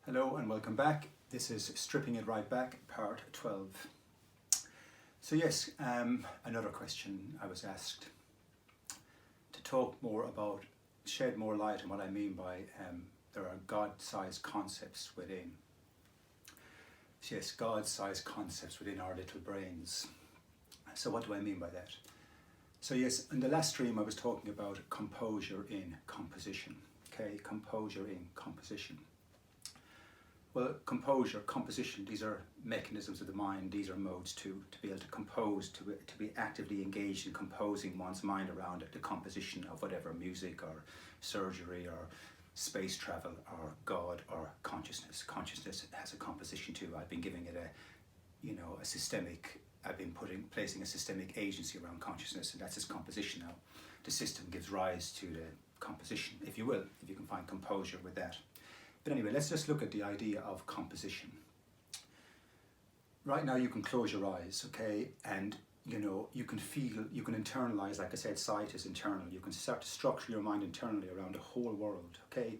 Hello and welcome back. This is Stripping It Right Back, part 12. So yes, another question I was asked to talk more about, shed more light on what I mean by there are God-sized concepts within. Yes, God-sized concepts within our little brains. So what do I mean by that? So yes, in the last stream I was talking about composure in composition. Okay, composure in composition. Well, composure, composition, these are mechanisms of the mind, these are modes to be able to compose, to be actively engaged in composing one's mind around the composition of whatever, music or surgery or space travel or God or consciousness. Consciousness has a composition too. I've been giving it a systemic, I've been placing a systemic agency around consciousness, and that's its composition now. The system gives rise to the composition, if you will, if you can find composure with that. But anyway, let's just look at the idea of composition. Right now you can close your eyes, okay, and you can feel, you can internalize, like I said, sight is internal. You can start to structure your mind internally around the whole world, okay.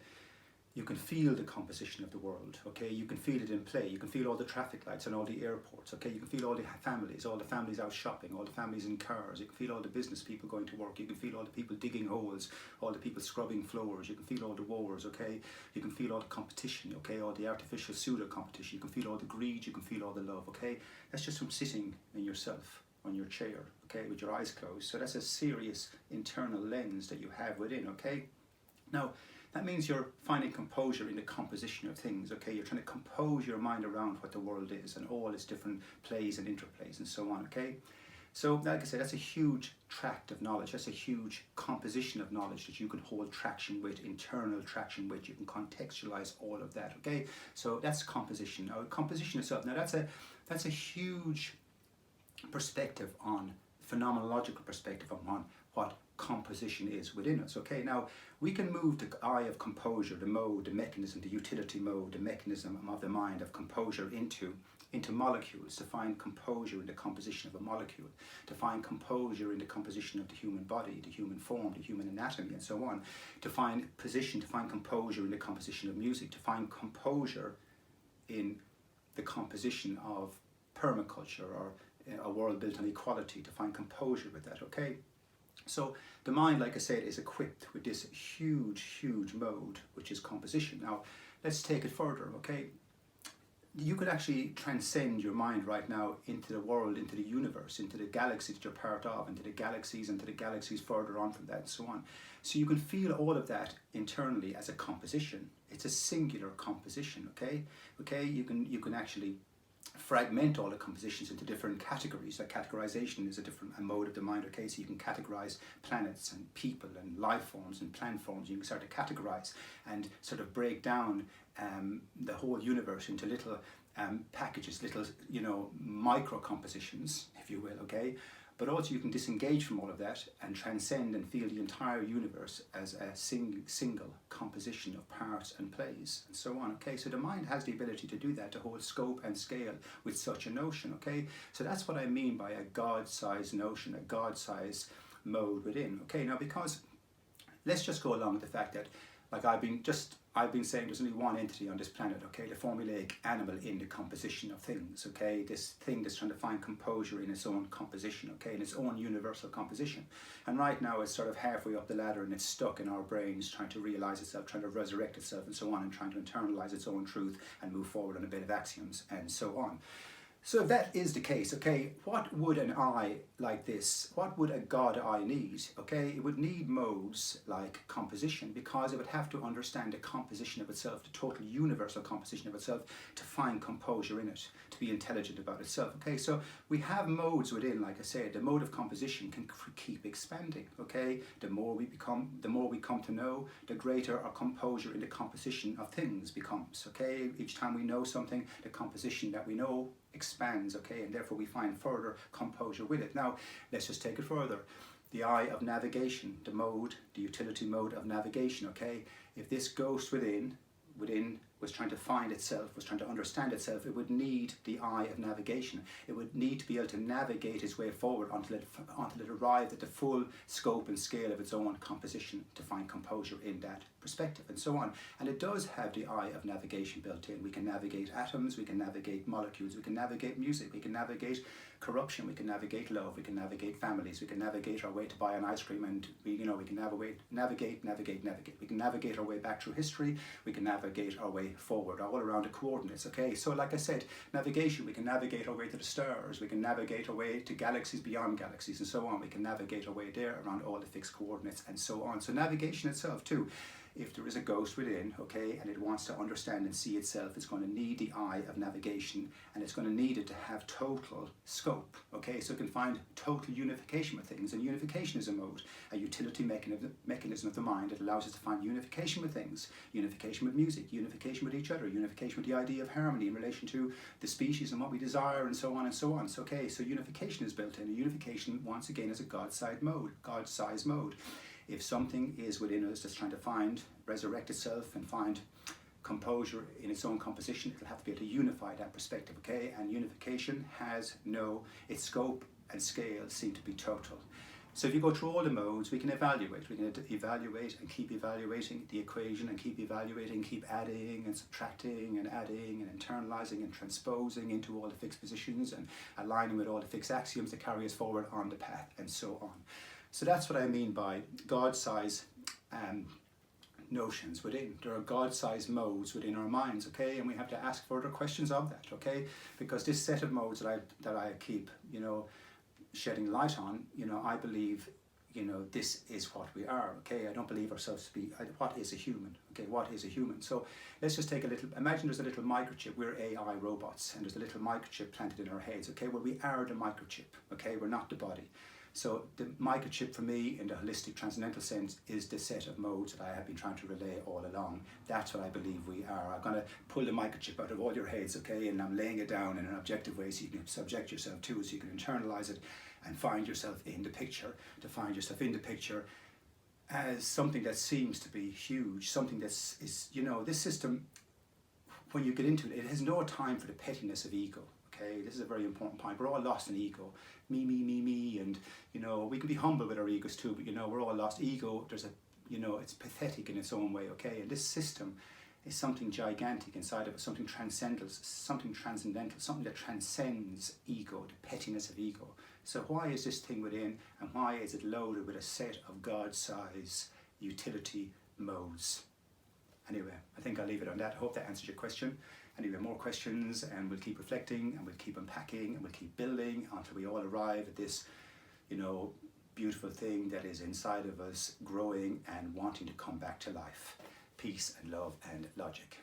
You can feel the composition of the world, okay. You can feel it in play. You can feel all the traffic lights and all the airports, okay. You can feel all the families out shopping, all the families in cars. You can feel all the business people going to work. You can feel all the people digging holes, all the people scrubbing floors. You can feel all the wars, okay. You can feel all the competition, okay, all the artificial pseudo competition. You can feel all the greed. You can feel all the love, okay. That's just from sitting in yourself on your chair, okay, with your eyes closed. So that's a serious internal lens that you have within, okay. Now, that means you're finding composure in the composition of things, okay? You're trying to compose your mind around what the world is and all its different plays and interplays and so on, okay? So, like I said, that's a huge tract of knowledge. That's a huge composition of knowledge that you can hold traction with, internal traction with. You can contextualize all of that, okay? So that's composition. Now, composition itself, now that's a huge perspective on, phenomenological perspective on what composition is within us, okay? Now, we can move the eye of composure, the mode, the mechanism, the utility mode, the mechanism of the mind of composure into molecules, to find composure in the composition of a molecule, to find composure in the composition of the human body, the human form, the human anatomy, and so on, to find composure in the composition of music, to find composure in the composition of permaculture or a world built on equality, to find composure with that, okay? So the mind, like I said, is equipped with this huge mode, which is composition. Now, let's take it further, okay? You could actually transcend your mind right now into the world, into the universe, into the galaxy that you're part of, into the galaxies further on from that, and so on. So you can feel all of that internally as a composition. It's a singular composition, okay? Okay, you can actually fragment all the compositions into different categories. Like categorization is a mode of the mind, okay? So you can categorize planets and people and life forms and plant forms. You can start to categorize and sort of break down the whole universe into little packages, little, micro compositions, if you will, okay? But also you can disengage from all of that and transcend and feel the entire universe as a single composition of parts and plays and so on, okay? So the mind has the ability to do that, to hold scope and scale with such a notion, okay? So that's what I mean by a God-sized notion, a God-sized mode within, okay? Now, because let's just go along with the fact that, like I've been saying, there's only one entity on this planet, okay? The formulaic animal in the composition of things, okay? This thing that's trying to find composure in its own composition, okay? In its own universal composition. And right now it's sort of halfway up the ladder and it's stuck in our brains trying to realize itself, trying to resurrect itself and so on, and trying to internalize its own truth and move forward on a bit of axioms and so on. So if that is the case, okay, what would an eye like this, what would a God eye need? Okay, it would need modes like composition, because it would have to understand the composition of itself, the total universal composition of itself, to find composure in it, to be intelligent about itself. Okay, so we have modes within, like I said, the mode of composition can keep expanding, okay? The more we come to know, the greater our composure in the composition of things becomes, okay? Each time we know something, the composition that we know expands, okay, and therefore we find further composure with it. Now, let's just take it further. The eye of navigation, the utility mode of navigation, okay? If this goes within was trying to find itself, was trying to understand itself, it would need the eye of navigation. It would need to be able to navigate its way forward until it arrived at the full scope and scale of its own composition, to find composure in that perspective, and so on. And it does have the eye of navigation built in. We can navigate atoms, we can navigate molecules, we can navigate music, we can navigate corruption, we can navigate love, we can navigate families, we can navigate our way to buy an ice cream, and we can navigate. We can navigate our way back through history, we can navigate our way forward, all around the coordinates, okay? So like I said, navigation, we can navigate our way to the stars, we can navigate our way to galaxies beyond galaxies, and so on. We can navigate our way there around all the fixed coordinates, and so on. So navigation itself too, if there is a ghost within, okay, and it wants to understand and see itself, it's going to need the eye of navigation, and it's going to need it to have total scope, okay, so it can find total unification with things. And unification is a mode, a utility mechanism of the mind that allows us to find unification with things, unification with music, unification with each other, unification with the idea of harmony in relation to the species and what we desire, and so on and so on. So, okay, so unification is built in. And unification, once again, is a God-size mode. If something is within us that's trying to resurrect itself and find composure in its own composition, it'll have to be able to unify that perspective, okay? And unification its scope and scale seem to be total. So if you go through all the modes, we can evaluate. We can evaluate and keep evaluating the equation, and keep evaluating, keep adding and subtracting and adding and internalizing and transposing into all the fixed positions and aligning with all the fixed axioms that carry us forward on the path, and so on. So that's what I mean by God-size notions within. There are God-sized modes within our minds, okay? And we have to ask further questions of that, okay? Because this set of modes that I keep, shedding light on, I believe, this is what we are, okay? I don't believe ourselves to be, what is a human, okay? What is a human? So let's just take imagine there's a little microchip. We're AI robots, and there's a little microchip planted in our heads, okay? Well, we are the microchip, okay? We're not the body. So the microchip for me, in the holistic transcendental sense, is the set of modes that I have been trying to relay all along. That's what I believe we are. I'm going to pull the microchip out of all your heads, okay, and I'm laying it down in an objective way so you can subject yourself to it, so you can internalize it and find yourself in the picture, as something that seems to be huge, something this system, when you get into it, it has no time for the pettiness of ego. Okay, this is a very important point. We're all lost in ego. Me, and we can be humble with our egos too, but we're all lost. Ego, it's pathetic in its own way, okay? And this system is something gigantic inside of it, something transcendental, something that transcends ego, the pettiness of ego. So why is this thing within, and why is it loaded with a set of God-size utility modes? Anyway, I think I'll leave it on that. I hope that answers your question. Anyway, more questions, and we'll keep reflecting, and we'll keep unpacking, and we'll keep building until we all arrive at this, beautiful thing that is inside of us, growing and wanting to come back to life. Peace and love and logic.